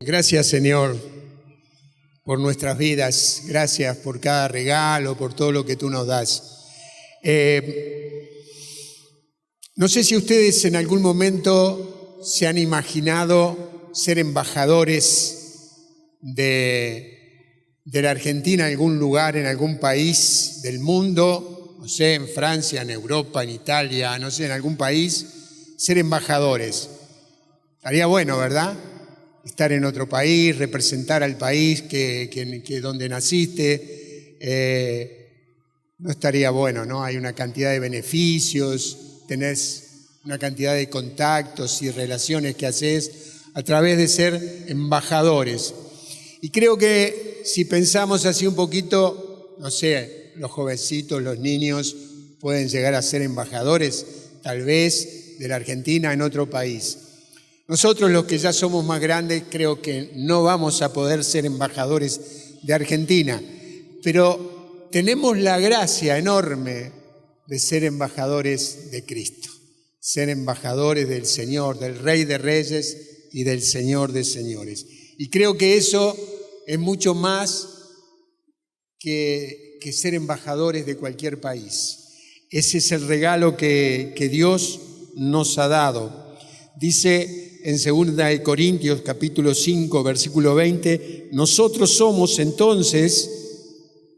Gracias, Señor, por nuestras vidas. Gracias por cada regalo, por todo lo que tú nos das. No sé si ustedes en algún momento se han imaginado ser embajadores de la Argentina en algún lugar, en algún país del mundo, no sé, en Francia, en Europa, en Italia, no sé, en algún país, ser embajadores. Estaría bueno, ¿verdad? Estar en otro país, representar al país que donde naciste. No estaría bueno, ¿no? Hay una cantidad de beneficios, tenés una cantidad de contactos y relaciones que haces a través de ser embajadores. Y creo que si pensamos así un poquito, no sé, los jovencitos, los niños pueden llegar a ser embajadores, tal vez de la Argentina en otro país. Nosotros los que ya somos más grandes creo que no vamos a poder ser embajadores de Argentina, pero tenemos la gracia enorme de ser embajadores de Cristo, ser embajadores del Señor, del Rey de Reyes y del Señor de Señores. Y creo que eso es mucho más que ser embajadores de cualquier país. Ese es el regalo que Dios nos ha dado. Dice en 2 Corintios capítulo 5, versículo 20, nosotros somos entonces,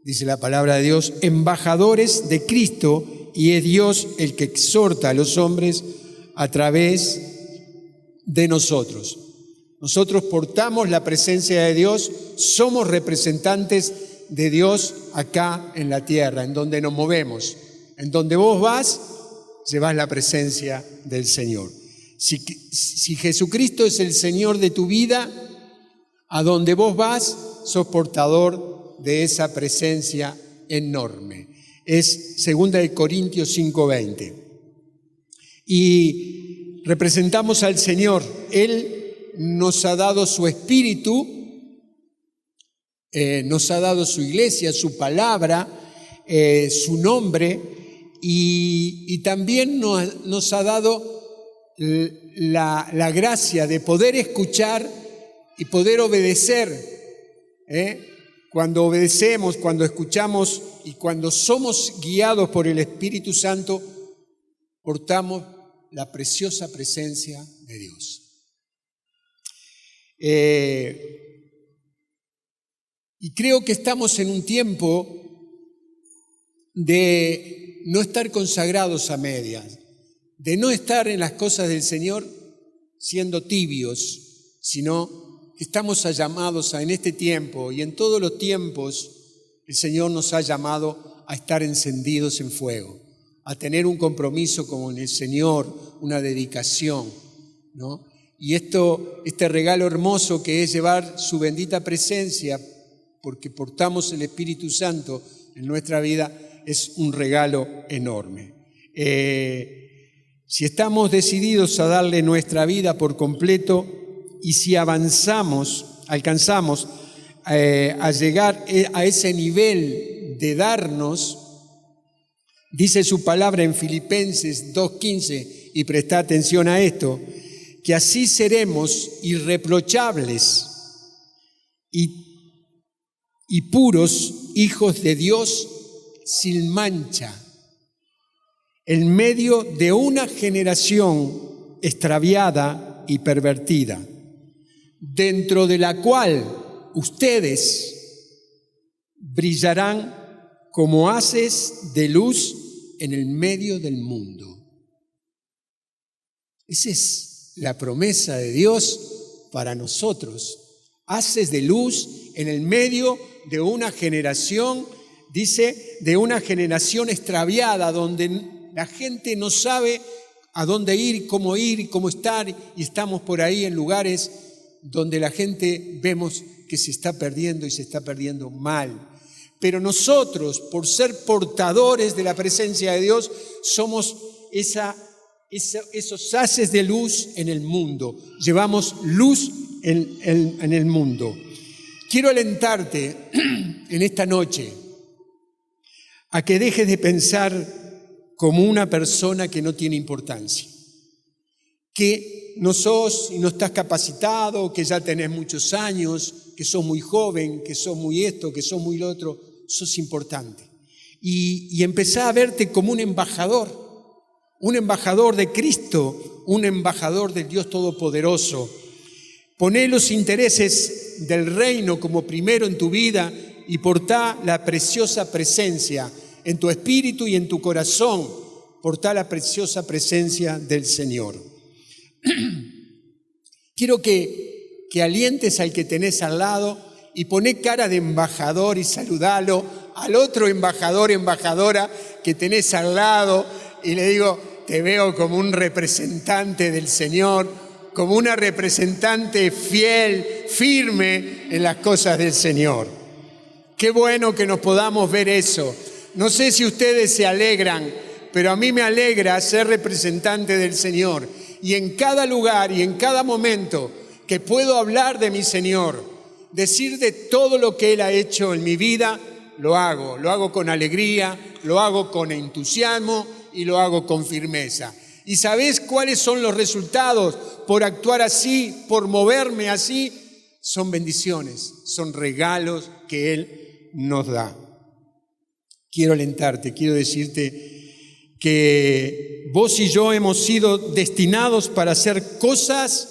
dice la palabra de Dios, embajadores de Cristo, y es Dios el que exhorta a los hombres a través de nosotros. Nosotros portamos la presencia de Dios, somos representantes de Dios acá en la tierra, en donde nos movemos. En donde vos vas, llevas la presencia del Señor. Si Jesucristo es el Señor de tu vida, a donde vos vas, sos portador de esa presencia enorme. Es 2 Corintios 5:20. Y representamos al Señor. Él nos ha dado su Espíritu, nos ha dado su iglesia, su palabra, su nombre, y también nos ha dado la gracia de poder escuchar y poder obedecer. Cuando obedecemos, cuando escuchamos y cuando somos guiados por el Espíritu Santo, portamos la preciosa presencia de Dios. Y creo que estamos en un tiempo de no estar consagrados a medias, de no estar en las cosas del Señor siendo tibios, sino que estamos llamados en este tiempo y en todos los tiempos el Señor nos ha llamado a estar encendidos en fuego, a tener un compromiso con el Señor, una dedicación, ¿no? Y este regalo hermoso que es llevar su bendita presencia, porque portamos el Espíritu Santo en nuestra vida, es un regalo enorme. Si estamos decididos a darle nuestra vida por completo y si alcanzamos a llegar a ese nivel de darnos, dice su palabra en Filipenses 2:15, y presta atención a esto, que así seremos irreprochables y puros hijos de Dios sin mancha, en medio de una generación extraviada y pervertida, dentro de la cual ustedes brillarán como haces de luz en el medio del mundo. Esa es la promesa de Dios para nosotros. Haces de luz en el medio de una generación, dice, de una generación extraviada, donde la gente no sabe a dónde ir, cómo estar, y estamos por ahí en lugares donde la gente vemos que se está perdiendo y se está perdiendo mal. Pero nosotros, por ser portadores de la presencia de Dios, somos esos haces de luz en el mundo. Llevamos luz en el mundo. Quiero alentarte en esta noche a que dejes de pensar como una persona que no tiene importancia, que no sos y no estás capacitado, que ya tenés muchos años, que sos muy joven, que sos muy esto, que sos muy lo otro, sos importante. Y empezá a verte como un embajador de Cristo, un embajador del Dios Todopoderoso. Poné los intereses del reino como primero en tu vida y portá la preciosa presencia en tu espíritu y en tu corazón. Portá la preciosa presencia del Señor. Quiero que alientes al que tenés al lado y poné cara de embajador y saludalo al otro embajador, embajadora que tenés al lado y le digo, te veo como un representante del Señor, como una representante fiel, firme en las cosas del Señor. Qué bueno que nos podamos ver eso. No sé si ustedes se alegran, pero a mí me alegra ser representante del Señor. Y en cada lugar y en cada momento que puedo hablar de mi Señor, decir de todo lo que Él ha hecho en mi vida, lo hago con alegría, lo hago con entusiasmo y lo hago con firmeza. ¿Y sabés cuáles son los resultados por actuar así, por moverme así? Son bendiciones, son regalos que Él nos da. Quiero alentarte, quiero decirte que vos y yo hemos sido destinados para hacer cosas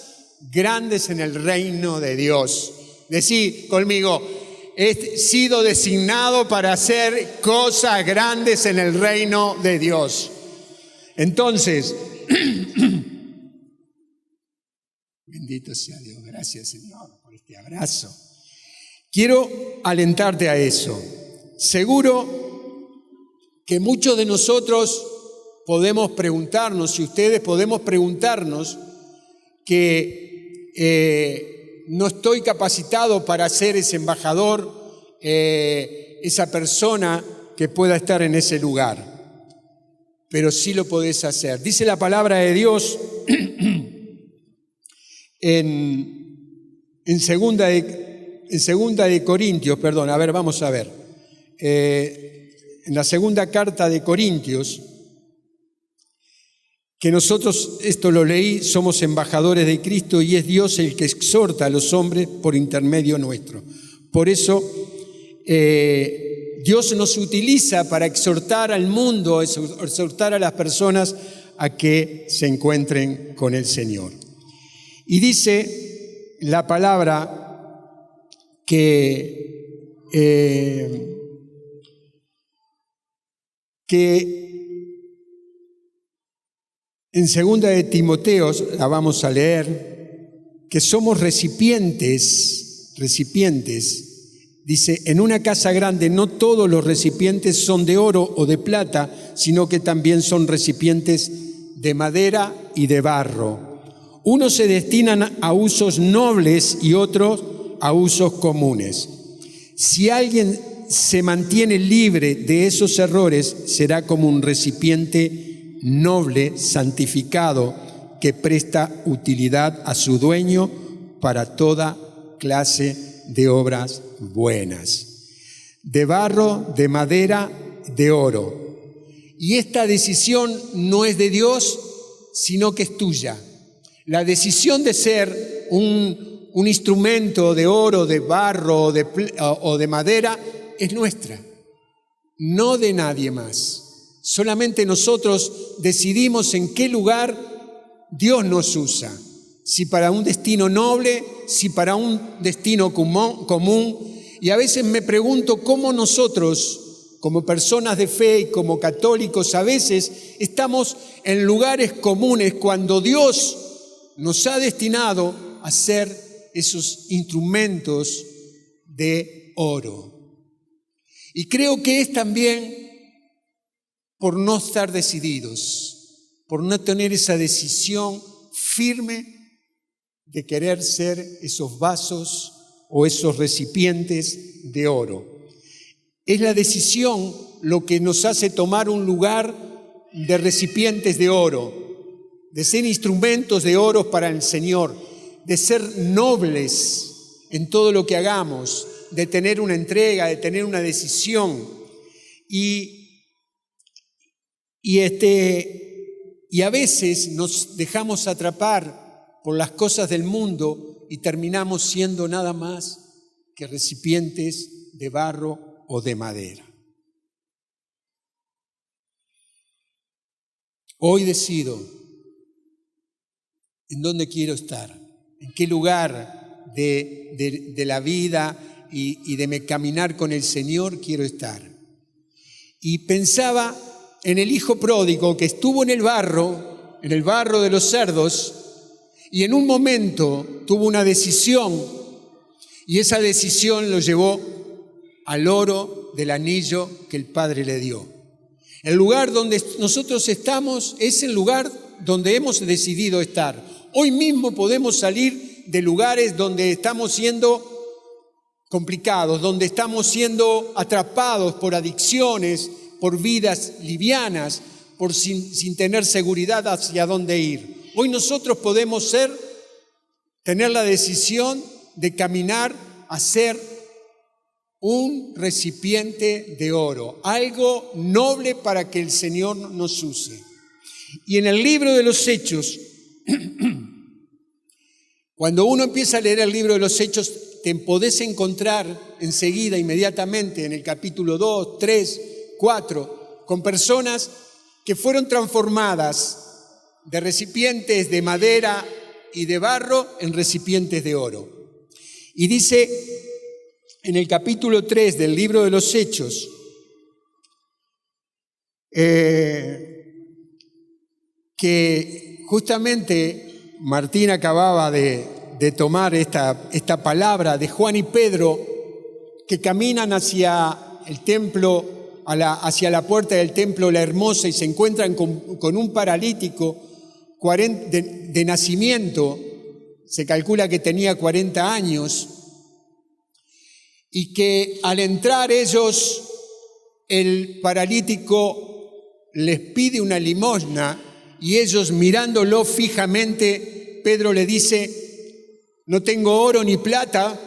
grandes en el reino de Dios. Decí conmigo, he sido designado para hacer cosas grandes en el reino de Dios. Entonces, bendito sea Dios, gracias Señor por este abrazo. Quiero alentarte a eso. Seguro que muchos de nosotros podemos preguntarnos, y ustedes podemos preguntarnos, que no estoy capacitado para ser ese embajador, esa persona que pueda estar en ese lugar. Pero sí lo podés hacer. Dice la palabra de Dios en segunda de Corintios, perdón, a ver, vamos a ver. En la segunda carta de Corintios, que nosotros, esto lo leí, somos embajadores de Cristo y es Dios el que exhorta a los hombres por intermedio nuestro. Por eso Dios nos utiliza para exhortar al mundo, exhortar a las personas a que se encuentren con el Señor. Y dice la palabra que en segunda de Timoteo, la vamos a leer, que somos recipientes, dice, en una casa grande no todos los recipientes son de oro o de plata, sino que también son recipientes de madera y de barro. Unos se destinan a usos nobles y otros a usos comunes. Si alguien se mantiene libre de esos errores, será como un recipiente noble, santificado, que presta utilidad a su dueño para toda clase de obras buenas. De barro, de madera, de oro. Y esta decisión no es de Dios, sino que es tuya. La decisión de ser un instrumento de oro, de barro o de madera es nuestra, no de nadie más. Solamente nosotros decidimos en qué lugar Dios nos usa, si para un destino noble, si para un destino común. Y a veces me pregunto cómo nosotros, como personas de fe y como católicos, a veces estamos en lugares comunes cuando Dios nos ha destinado a ser esos instrumentos de oro. Y creo que es también por no estar decididos, por no tener esa decisión firme de querer ser esos vasos o esos recipientes de oro. Es la decisión lo que nos hace tomar un lugar de recipientes de oro, de ser instrumentos de oro para el Señor, de ser nobles en todo lo que hagamos, de tener una entrega, de tener una decisión. Y a veces nos dejamos atrapar por las cosas del mundo y terminamos siendo nada más que recipientes de barro o de madera. Hoy decido en dónde quiero estar, en qué lugar de la vida y de mi caminar con el Señor quiero estar. Y pensaba en el hijo pródigo que estuvo en el barro de los cerdos, y en un momento tuvo una decisión, y esa decisión lo llevó al oro del anillo que el Padre le dio. El lugar donde nosotros estamos es el lugar donde hemos decidido estar. Hoy mismo podemos salir de lugares donde estamos siendo complicados, donde estamos siendo atrapados por adicciones, por vidas livianas, sin tener seguridad hacia dónde ir. Hoy nosotros podemos tener la decisión de caminar a ser un recipiente de oro, algo noble para que el Señor nos use. Y en el libro de los Hechos, cuando uno empieza a leer el libro de los Hechos, te podés encontrar enseguida, inmediatamente, en el capítulo 2, 3, 4, con personas que fueron transformadas de recipientes de madera y de barro en recipientes de oro. Y dice en el capítulo 3 del libro de los Hechos, que justamente Martín acababa de tomar esta palabra de Juan y Pedro, que caminan hacia el templo, hacia la puerta del templo La Hermosa, y se encuentran con un paralítico de nacimiento. Se calcula que tenía 40 años, y que al entrar ellos, el paralítico les pide una limosna, y ellos, mirándolo fijamente, Pedro le dice: no tengo oro ni plata,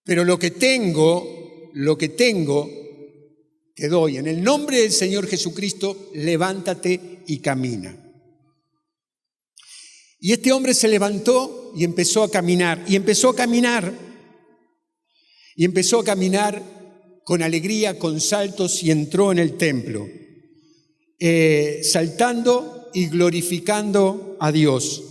pero lo que tengo te doy. En el nombre del Señor Jesucristo, levántate y camina. Y este hombre se levantó y empezó a caminar, y empezó a caminar con alegría, con saltos, y entró en el templo, saltando y glorificando a Dios.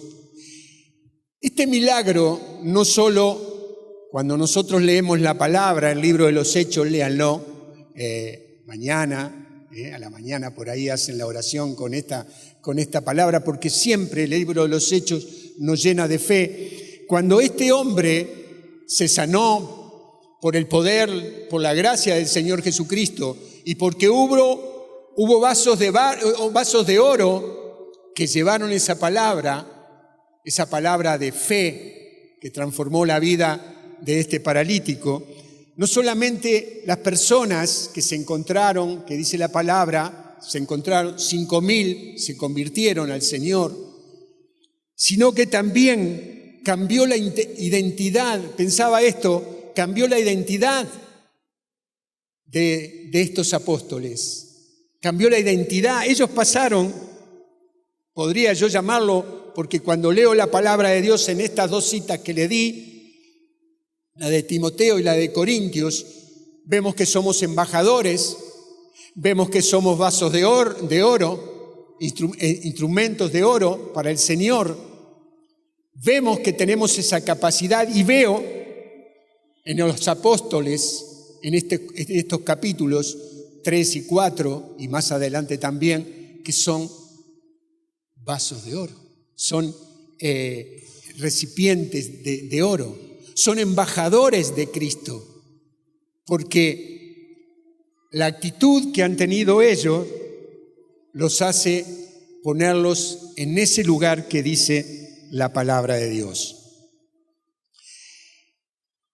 Este milagro, no solo cuando nosotros leemos la palabra, el libro de los Hechos, léanlo mañana, a la mañana por ahí hacen la oración con esta palabra, porque siempre el libro de los Hechos nos llena de fe. Cuando este hombre se sanó por el poder, por la gracia del Señor Jesucristo, y porque hubo vasos de oro que llevaron esa palabra de fe que transformó la vida de este paralítico, no solamente las personas que se encontraron, que dice la palabra, se encontraron 5.000, se convirtieron al Señor, sino que también cambió la identidad. Pensaba esto, cambió la identidad de estos apóstoles, cambió la identidad. Ellos pasaron, podría yo llamarlo, porque cuando leo la palabra de Dios en estas dos citas que le di, la de Timoteo y la de Corintios, vemos que somos embajadores, vemos que somos vasos de oro, instrumentos de oro para el Señor. Vemos que tenemos esa capacidad, y veo en los apóstoles, en estos capítulos 3 y 4, y más adelante también, que son vasos de oro, son recipientes de oro, son embajadores de Cristo, porque la actitud que han tenido ellos los hace ponerlos en ese lugar que dice la palabra de Dios.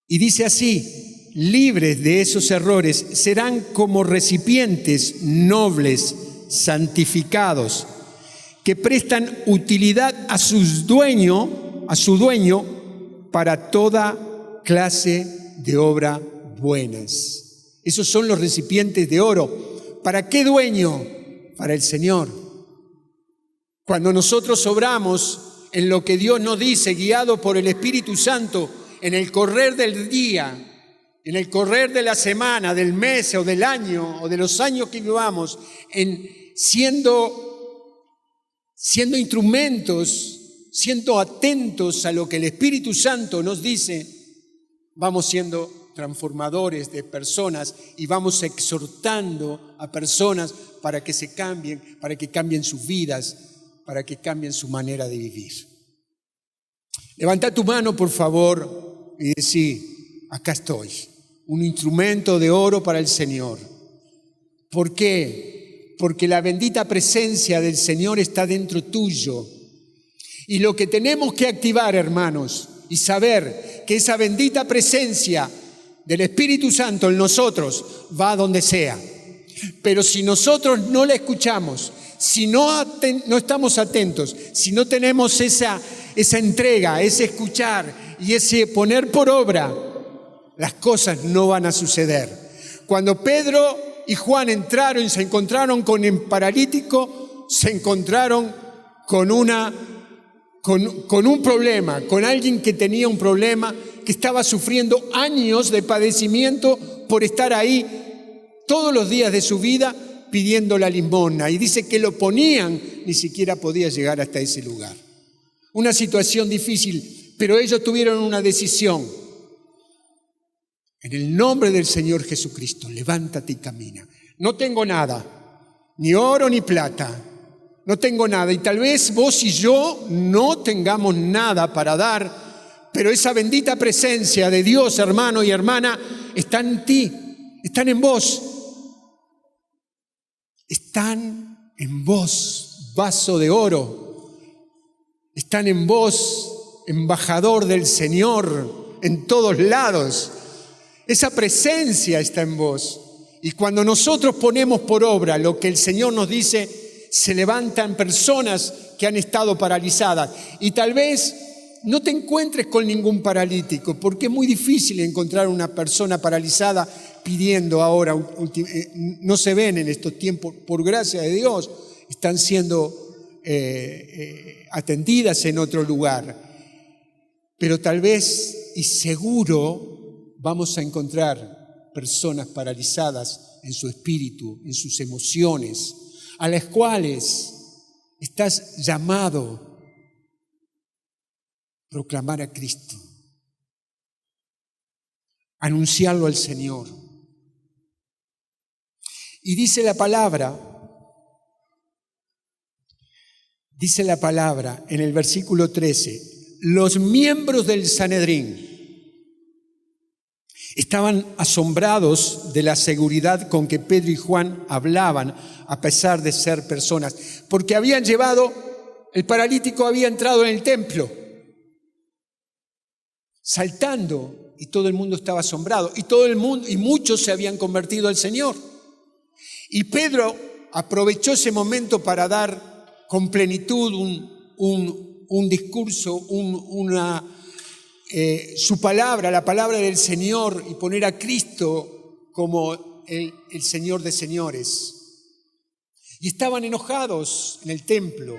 Y dice así: libres de esos errores, serán como recipientes nobles, santificados, que prestan utilidad a su dueño para toda clase de obras buenas. Esos son los recipientes de oro. ¿Para qué dueño? Para el Señor. Cuando nosotros obramos en lo que Dios nos dice, guiado por el Espíritu Santo, en el correr del día, en el correr de la semana, del mes o del año o de los años que vivamos, en siendo instrumentos, siendo atentos a lo que el Espíritu Santo nos dice, vamos siendo transformadores de personas y vamos exhortando a personas para que se cambien, para que cambien sus vidas, para que cambien su manera de vivir. Levanta tu mano, por favor, y decí, acá estoy, un instrumento de oro para el Señor. ¿Por qué? Porque la bendita presencia del Señor está dentro tuyo. Y lo que tenemos que activar, hermanos, y saber que esa bendita presencia del Espíritu Santo en nosotros va a donde sea. Pero si nosotros no la escuchamos, si no estamos atentos, si no tenemos esa entrega, ese escuchar y ese poner por obra, las cosas no van a suceder. Cuando Pedro y Juan entraron y se encontraron con el paralítico, se encontraron con un problema, con alguien que tenía un problema, que estaba sufriendo años de padecimiento por estar ahí todos los días de su vida pidiendo la limosna. Y dice que lo ponían, ni siquiera podía llegar hasta ese lugar. Una situación difícil, pero ellos tuvieron una decisión. En el nombre del Señor Jesucristo, levántate y camina. No tengo nada, ni oro ni plata. No tengo nada, y tal vez vos y yo no tengamos nada para dar, pero esa bendita presencia de Dios, hermano y hermana, está en ti, están en vos. Están en vos, vaso de oro. Están en vos, embajador del Señor, en todos lados. Esa presencia está en vos. Y cuando nosotros ponemos por obra lo que el Señor nos dice, se levantan personas que han estado paralizadas. Y tal vez no te encuentres con ningún paralítico, porque es muy difícil encontrar una persona paralizada pidiendo ahora. No se ven en estos tiempos, por gracia de Dios, están siendo atendidas en otro lugar. Pero tal vez y seguro vamos a encontrar personas paralizadas en su espíritu, en sus emociones, a las cuales estás llamado a proclamar a Cristo, anunciarlo al Señor. Y dice la palabra en el versículo 13, los miembros del Sanedrín estaban asombrados de la seguridad con que Pedro y Juan hablaban, a pesar de ser personas, porque el paralítico había entrado en el templo, saltando, y todo el mundo estaba asombrado, y muchos se habían convertido al Señor. Y Pedro aprovechó ese momento para dar con plenitud un discurso, su palabra, la palabra del Señor, y poner a Cristo como el Señor de señores. Y estaban enojados en el templo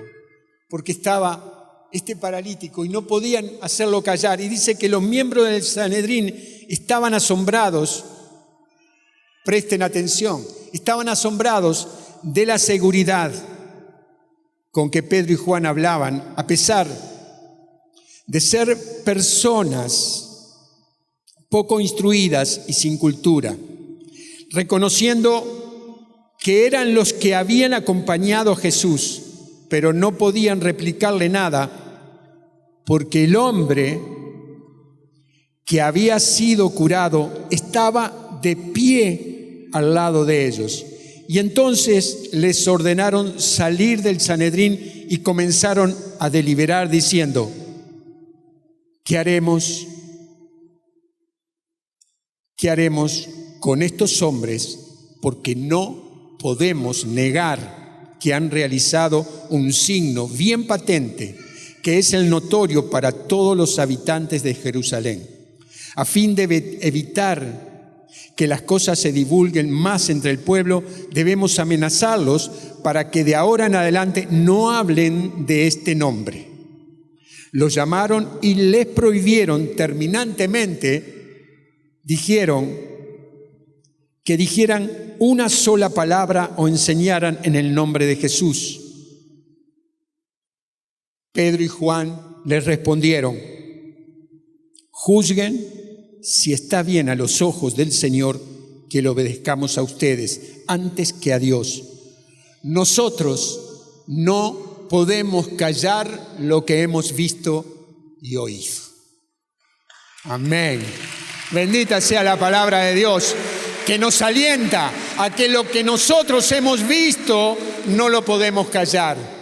porque estaba este paralítico y no podían hacerlo callar. Y dice que los miembros del Sanedrín estaban asombrados, presten atención, estaban asombrados de la seguridad con que Pedro y Juan hablaban, a pesar de ser personas poco instruidas y sin cultura, reconociendo que eran los que habían acompañado a Jesús, pero no podían replicarle nada, porque el hombre que había sido curado estaba de pie al lado de ellos. Y entonces les ordenaron salir del Sanedrín y comenzaron a deliberar diciendo: ¿Qué haremos? ¿Qué haremos con estos hombres? Porque no podemos negar que han realizado un signo bien patente, que es el notorio para todos los habitantes de Jerusalén. A fin de evitar que las cosas se divulguen más entre el pueblo, debemos amenazarlos para que de ahora en adelante no hablen de este nombre. Los llamaron y les prohibieron terminantemente, dijeron que dijeran una sola palabra o enseñaran en el nombre de Jesús. Pedro y Juan les respondieron: juzguen si está bien a los ojos del Señor que le obedezcamos a ustedes antes que a Dios. Nosotros no podemos callar lo que hemos visto y oído. Amén. Bendita sea la palabra de Dios, que nos alienta a que lo que nosotros hemos visto no lo podemos callar.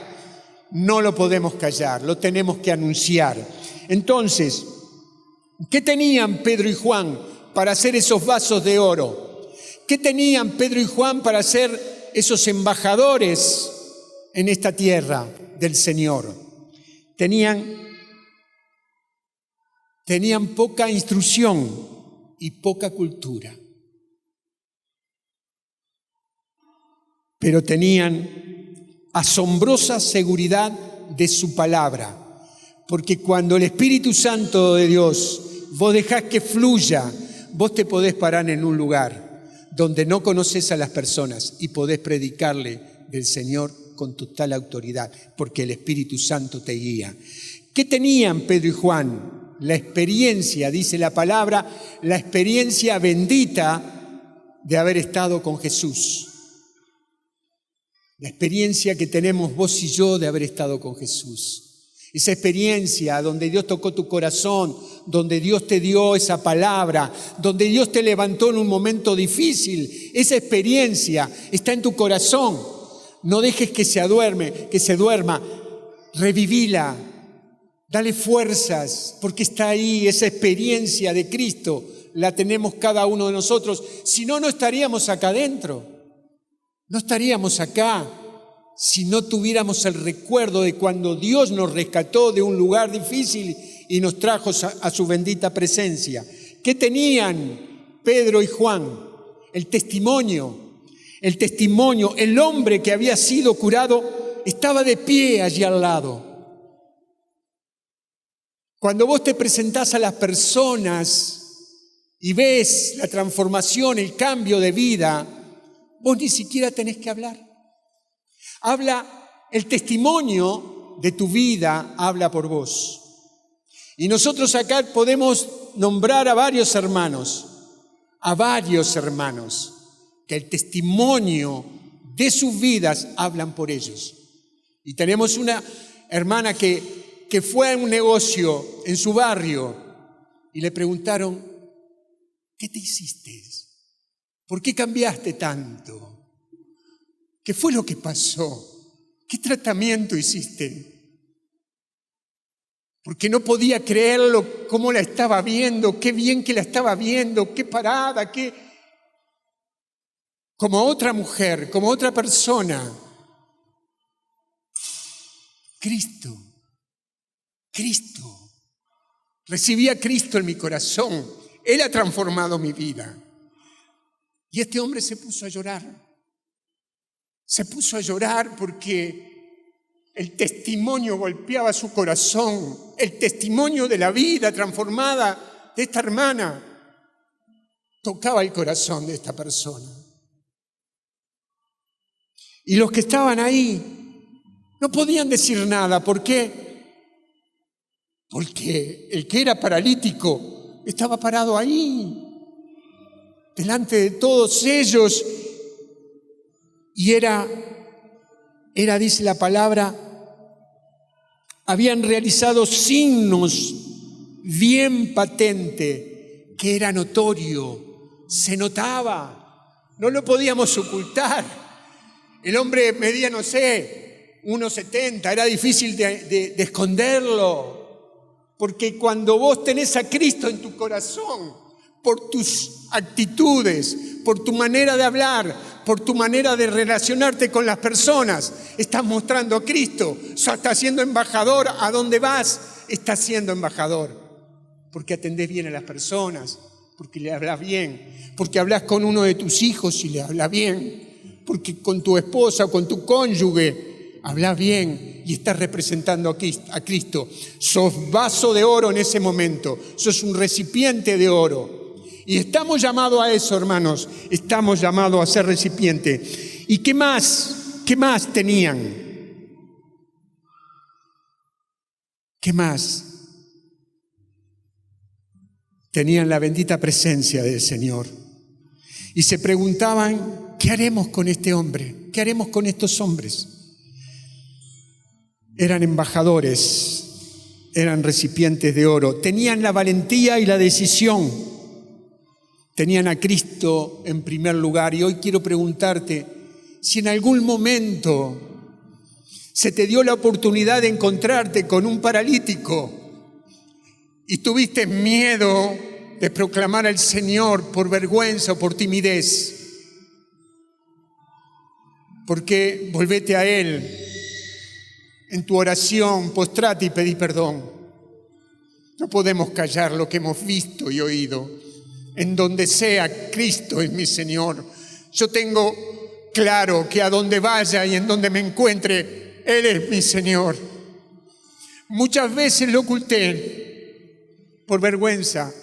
No lo podemos callar, lo tenemos que anunciar. Entonces, ¿qué tenían Pedro y Juan para hacer esos vasos de oro? ¿Qué tenían Pedro y Juan para ser esos embajadores en esta tierra del Señor? Tenían poca instrucción y poca cultura, pero tenían asombrosa seguridad de su palabra, porque cuando el Espíritu Santo de Dios vos dejás que fluya, vos te podés parar en un lugar donde no conoces a las personas y podés predicarle del Señor con total autoridad, porque el Espíritu Santo te guía. ¿Qué tenían Pedro y Juan? La experiencia, dice la palabra, la experiencia bendita de haber estado con Jesús. La experiencia que tenemos vos y yo de haber estado con Jesús. Esa experiencia donde Dios tocó tu corazón, donde Dios te dio esa palabra, donde Dios te levantó en un momento difícil. Esa experiencia está en tu corazón. No dejes que se duerma. Revivila. Dale fuerzas, porque está ahí. Esa experiencia de Cristo la tenemos cada uno de nosotros. Si no, no estaríamos acá adentro. No estaríamos acá si no tuviéramos el recuerdo de cuando Dios nos rescató de un lugar difícil y nos trajo a su bendita presencia. ¿Qué tenían Pedro y Juan? El testimonio. El hombre que había sido curado estaba de pie allí al lado. Cuando vos te presentás a las personas y ves la transformación, el cambio de vida, vos ni siquiera tenés que hablar. El testimonio de tu vida habla por vos. Y nosotros acá podemos nombrar a varios hermanos, que el testimonio de sus vidas hablan por ellos. Y tenemos una hermana que fue a un negocio en su barrio y le preguntaron: ¿qué te hiciste? ¿Por qué cambiaste tanto? ¿Qué fue lo que pasó? ¿Qué tratamiento hiciste? Porque no podía creerlo, cómo la estaba viendo, qué bien que la estaba viendo, qué parada, como otra mujer, como otra persona. Cristo. Recibí a Cristo en mi corazón. Él ha transformado mi vida. Y este hombre se puso a llorar. Se puso a llorar porque el testimonio golpeaba su corazón. El testimonio de la vida transformada de esta hermana tocaba el corazón de esta persona. Y los que estaban ahí no podían decir nada. ¿Por qué? Porque el que era paralítico estaba parado ahí, delante de todos ellos, y era, dice la palabra, habían realizado signos bien patente, que era notorio, se notaba, no lo podíamos ocultar. El hombre medía, 1,70, era difícil de esconderlo, porque cuando vos tenés a Cristo en tu corazón, por tus actitudes, por tu manera de hablar, por tu manera de relacionarte con las personas, estás mostrando a Cristo. Estás siendo embajador. ¿A dónde vas? Estás siendo embajador. Porque atendés bien a las personas, porque le hablas bien, porque hablas con uno de tus hijos y le hablas bien, porque con tu esposa o con tu cónyuge habla bien y estás representando a Cristo. Sos vaso de oro en ese momento, sos un recipiente de oro. Y estamos llamados a eso, hermanos, estamos llamados a ser recipiente. ¿Y qué más? ¿Qué más tenían? ¿Qué más? Tenían la bendita presencia del Señor. Y se preguntaban, ¿qué haremos con este hombre? ¿Qué haremos con estos hombres? Eran embajadores, eran recipientes de oro. Tenían la valentía y la decisión. Tenían a Cristo en primer lugar. Y hoy quiero preguntarte, si en algún momento se te dio la oportunidad de encontrarte con un paralítico y tuviste miedo de proclamar al Señor por vergüenza o por timidez, porque volvete a Él en tu oración, postrate y pedí perdón. No podemos callar lo que hemos visto y oído. En donde sea, Cristo es mi Señor. Yo tengo claro que a donde vaya y en donde me encuentre, Él es mi Señor. Muchas veces lo oculté por vergüenza,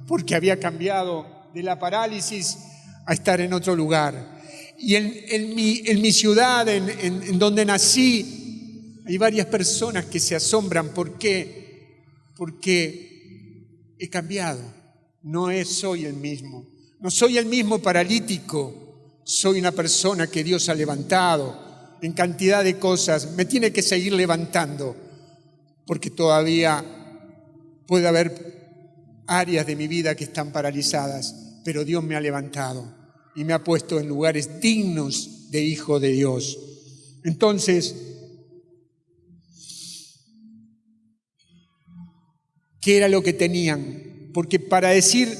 porque había cambiado de la parálisis a estar en otro lugar. Y en mi ciudad, en donde nací, hay varias personas que se asombran. ¿Por qué? Porque he cambiado. No soy el mismo. No soy el mismo paralítico. Soy una persona que Dios ha levantado en cantidad de cosas. Me tiene que seguir levantando, porque todavía puede haber áreas de mi vida que están paralizadas, pero Dios me ha levantado y me ha puesto en lugares dignos de hijo de Dios. Entonces, ¿qué era lo que tenían? Porque para decir,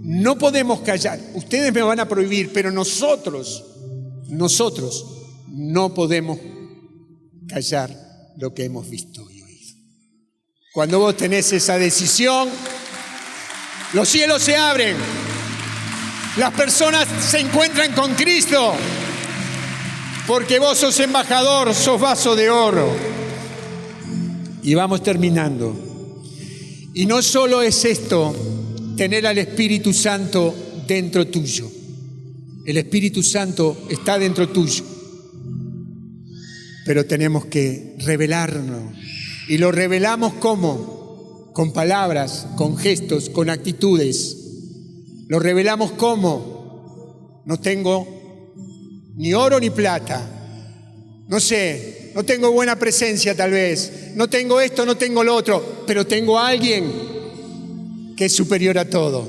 no podemos callar, ustedes me van a prohibir, pero nosotros no podemos callar lo que hemos visto y oído. Cuando vos tenés esa decisión, los cielos se abren, las personas se encuentran con Cristo, porque vos sos embajador, sos vaso de oro. Y vamos terminando. Y no solo es esto, tener al Espíritu Santo dentro tuyo. El Espíritu Santo está dentro tuyo, pero tenemos que revelarnos. Y lo revelamos ¿cómo? Con palabras, con gestos, con actitudes. Lo revelamos ¿cómo? No tengo ni oro ni plata. No sé, no tengo buena presencia tal vez. No tengo esto, no tengo lo otro. Pero tengo a alguien que es superior a todo.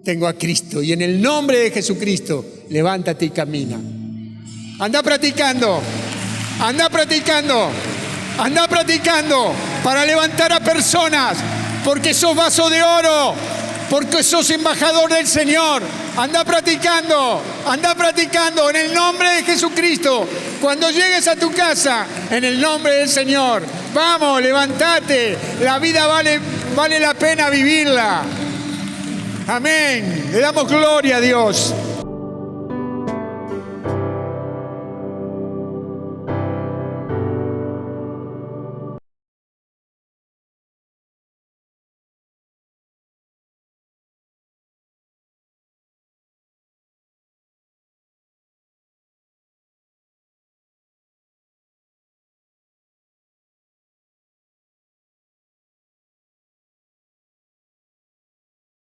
Tengo a Cristo. Y en el nombre de Jesucristo, levántate y camina. Anda practicando. Anda practicando. Anda practicando para levantar a personas, porque sos vaso de oro, porque sos embajador del Señor. Anda practicando en el nombre de Jesucristo. Cuando llegues a tu casa, en el nombre del Señor, vamos, levántate. La vida vale la pena vivirla. Amén. Le damos gloria a Dios.